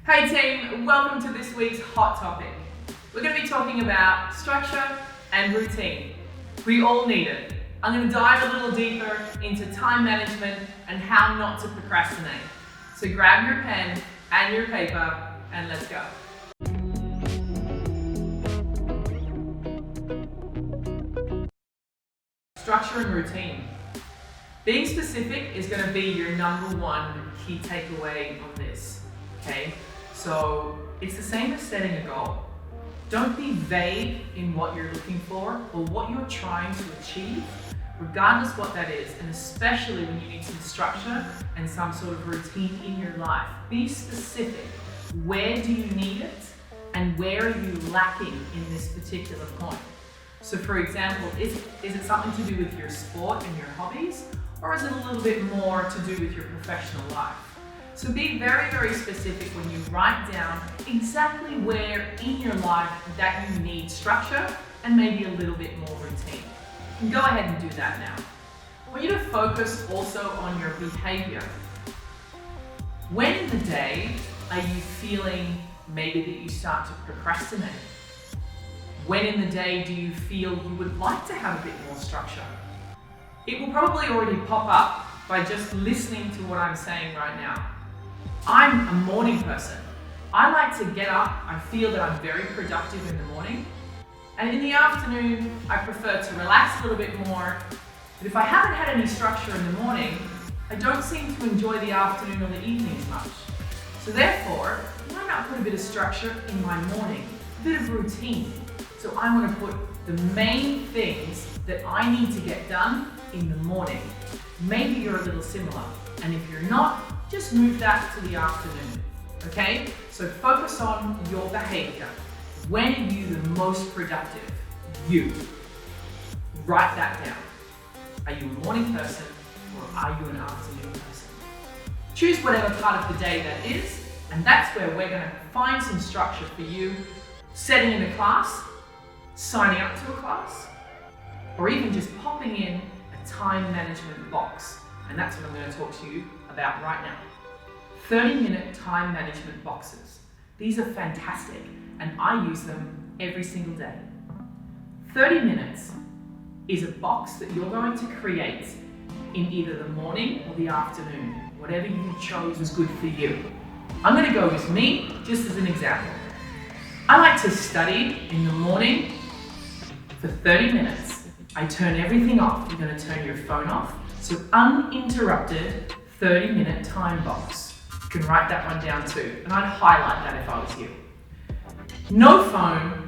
Hey team, welcome to this week's hot topic. We're going to be talking about structure and routine. We all need it. I'm going to dive a little deeper into time management and how not to procrastinate. So grab your pen and your paper and let's go. Structure and routine. Being specific is going to be your number one key takeaway on this, okay? So it's the same as setting a goal. Don't be vague in what you're looking for or what you're trying to achieve, regardless what that is, and especially when you need some structure and some sort of routine in your life. Be specific. Where do you need it and where are you lacking in this particular point? So for example, is it something to do with your sport and your hobbies, or is it a little bit more to do with your professional life? So be very, very specific when you write down exactly where in your life that you need structure and maybe a little bit more routine. You can go ahead and do that now. I want you to focus also on your behavior. When in the day are you feeling maybe that you start to procrastinate? When in the day do you feel you would like to have a bit more structure? It will probably already pop up by just listening to what I'm saying right now. I'm a morning person. I like to get up, I feel that I'm very productive in the morning. And in the afternoon, I prefer to relax a little bit more. But if I haven't had any structure in the morning, I don't seem to enjoy the afternoon or the evening as much. So therefore, why not put a bit of structure in my morning, a bit of routine? So I want to put the main things that I need to get done in the morning. Maybe you're a little similar, and if you're not, just move that to the afternoon, okay? So focus on your behavior. When are you the most productive? You. Write that down. Are you a morning person or are you an afternoon person? Choose whatever part of the day that is, and that's where we're gonna find some structure for you, setting in a class, signing up to a class, or even just popping in a time management box. And that's what I'm going to talk to you about right now. 30-minute time management boxes. These are fantastic and I use them every single day. 30 minutes is a box that you're going to create in either the morning or the afternoon, whatever you chose is good for you. I'm going to go with me just as an example. I like to study in the morning for 30 minutes. I turn everything off. You're going to turn your phone off. So uninterrupted 30-minute time box. You can write that one down too. And I'd highlight that if I was you. No phone.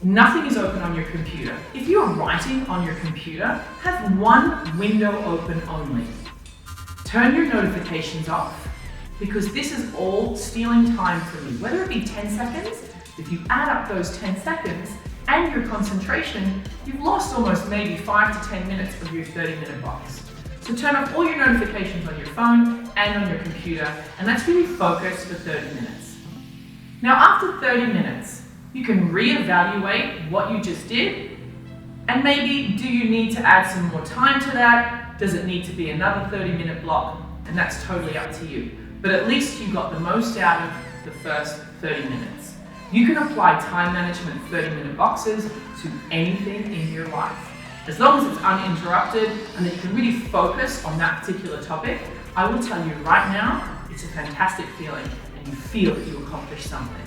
Nothing is open on your computer. If you're writing on your computer, have one window open only. Turn your notifications off because this is all stealing time from you. Whether it be 10 seconds, if you add up those 10 seconds, and your concentration, you've lost almost maybe 5 to 10 minutes of your 30-minute box. So turn off all your notifications on your phone and on your computer, and let's really focus for 30 minutes. Now after 30 minutes, you can reevaluate what you just did, and maybe do you need to add some more time to that? Does it need to be another 30-minute block? And that's totally up to you. But at least you got the most out of the first 30 minutes. You can apply time management 30-minute boxes to anything in your life. As long as it's uninterrupted and that you can really focus on that particular topic, I will tell you right now, it's a fantastic feeling and you feel that you accomplished something.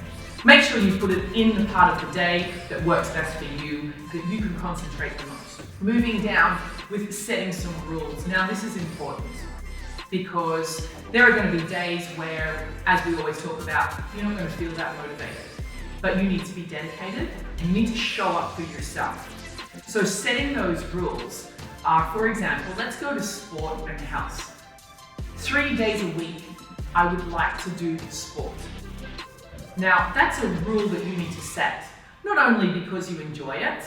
Make sure you put it in the part of the day that works best for you, that you can concentrate the most. Moving down with setting some rules. Now this is important because there are going to be days where, as we always talk about, you're not going to feel that motivated. But you need to be dedicated and you need to show up for yourself. So setting those rules are, for example, let's go to sport and health. 3 days a week, I would like to do sport. Now, that's a rule that you need to set, not only because you enjoy it,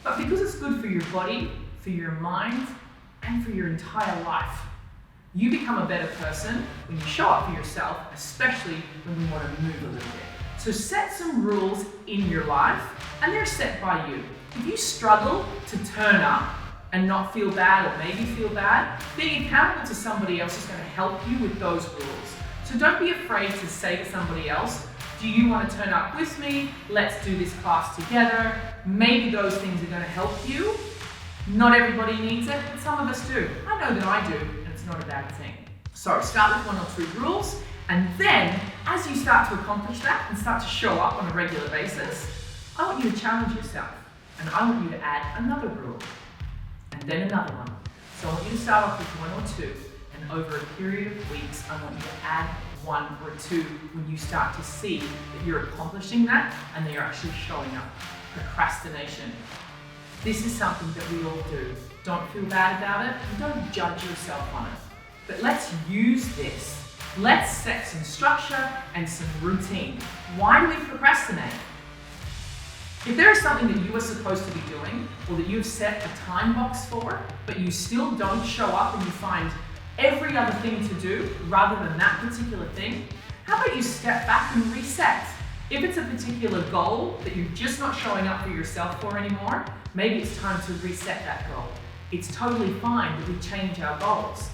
but because it's good for your body, for your mind, and for your entire life. You become a better person when you show up for yourself, especially when you want to move a little bit. So set some rules in your life, and they're set by you. If you struggle to turn up and not feel bad or maybe feel bad, being accountable to somebody else is going to help you with those rules. So don't be afraid to say to somebody else, do you want to turn up with me? Let's do this class together. Maybe those things are going to help you. Not everybody needs it, but some of us do. I know that I do, and it's not a bad thing. So start with 1 or 2 rules, and then as you start to accomplish that and start to show up on a regular basis, I want you to challenge yourself, and I want you to add another rule, and then another one. So I want you to start off with 1 or 2, and over a period of weeks, I want you to add 1 or 2 when you start to see that you're accomplishing that and that you're actually showing up. Procrastination. This is something that we all do. Don't feel bad about it, and don't judge yourself on it. But let's use this. Let's set some structure and some routine. Why do we procrastinate? If there is something that you are supposed to be doing, or that you've set a time box for, but you still don't show up and you find every other thing to do rather than that particular thing, how about you step back and reset? If it's a particular goal that you're just not showing up for yourself for anymore, maybe it's time to reset that goal. It's totally fine that we change our goals.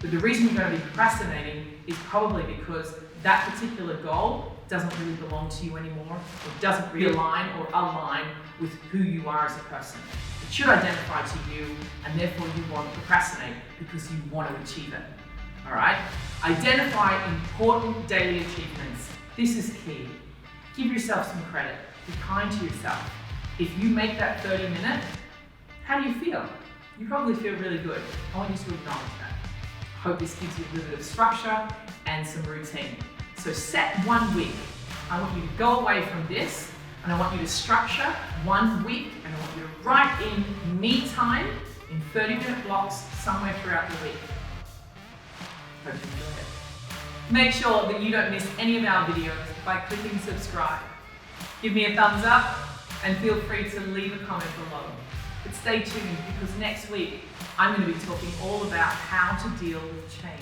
But the reason you're going to be procrastinating is probably because that particular goal doesn't really belong to you anymore, or doesn't realign or align with who you are as a person. It should identify to you, and therefore you won't procrastinate because you want to achieve it. All right? Identify important daily achievements. This is key. Give yourself some credit. Be kind to yourself. If you make that 30-minute, how do you feel? You probably feel really good. I want you to acknowledge that. I hope this gives you a little bit of structure and some routine. So set 1 week. I want you to go away from this, and I want you to structure 1 week, and I want you to write in me time in 30-minute blocks somewhere throughout the week. Hope you enjoy it. Make sure that you don't miss any of our videos by clicking subscribe. Give me a thumbs up and feel free to leave a comment below. But stay tuned, because next week I'm going to be talking all about how to deal with change.